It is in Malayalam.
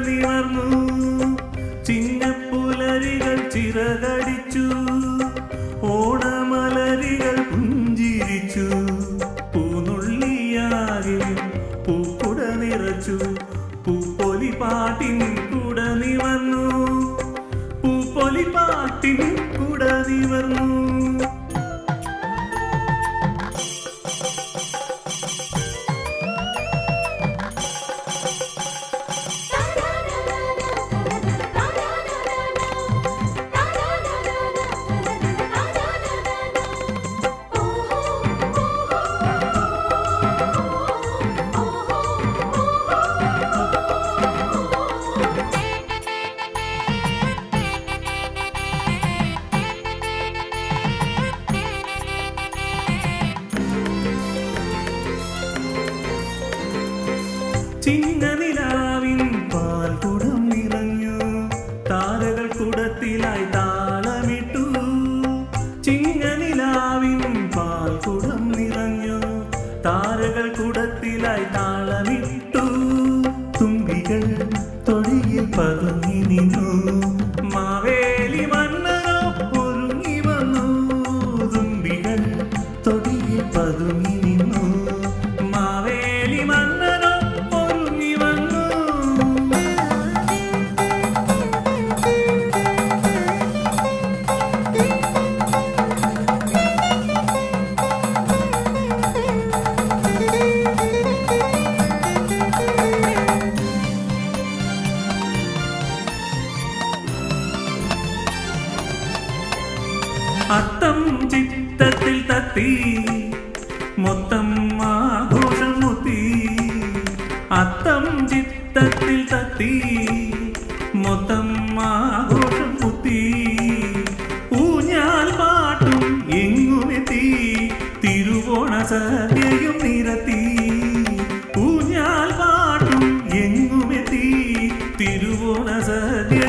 നിവർന്നു. ചിങ്ങപ്പുലരികൾ ചിറകടിച്ചു, ഓണമലരികൾ പുഞ്ചിരിച്ചു. പൂനുള്ളിയാകെ പൂക്കുട നിറച്ചു, പൂപ്പൊലി പാട്ടിൻ കുട നിവർന്നു. പൂപ്പൊലി പാട്ടിൻ കുട നിവർന്നു. ചിങ്ങനിലാവിൻ പാൽക്കുടം നിറഞ്ഞു, താരകൾ കുടത്തിലായി താളമിട്ടു. ചിങ്ങനിലാവിൻ പാൽക്കുടം നിറഞ്ഞു, താരകൾ കുടത്തിലായി താളമിട്ടു. തുമ്പികൾ തൊടിയിൽ പതുങ്ങി നിന്നു, മാവേലി മന്നനോ ഒരുങ്ങി വന്നു. തുമ്പികൾ തൊടിയിൽ പതുങ്ങി നിന്നു, മാവേലി മന്നനോ ഒരുങ്ങി വന്നു. അത്തം ചിത്തത്തിൽ തത്തി, മൊത്തം ആഘോഷം മുത്തി. അത്തം ചിത്തത്തിൽ തത്തി, മൊത്തം ആഘോഷം മുത്തി. ഊഞ്ഞാൽ പാട്ടും എങ്ങുമെത്തി, തിരുവോണ സദ്യയും നിരത്തി. ഊഞ്ഞാൽ പാട്ടും എങ്ങുമെത്തി, തിരുവോണ സദ്യ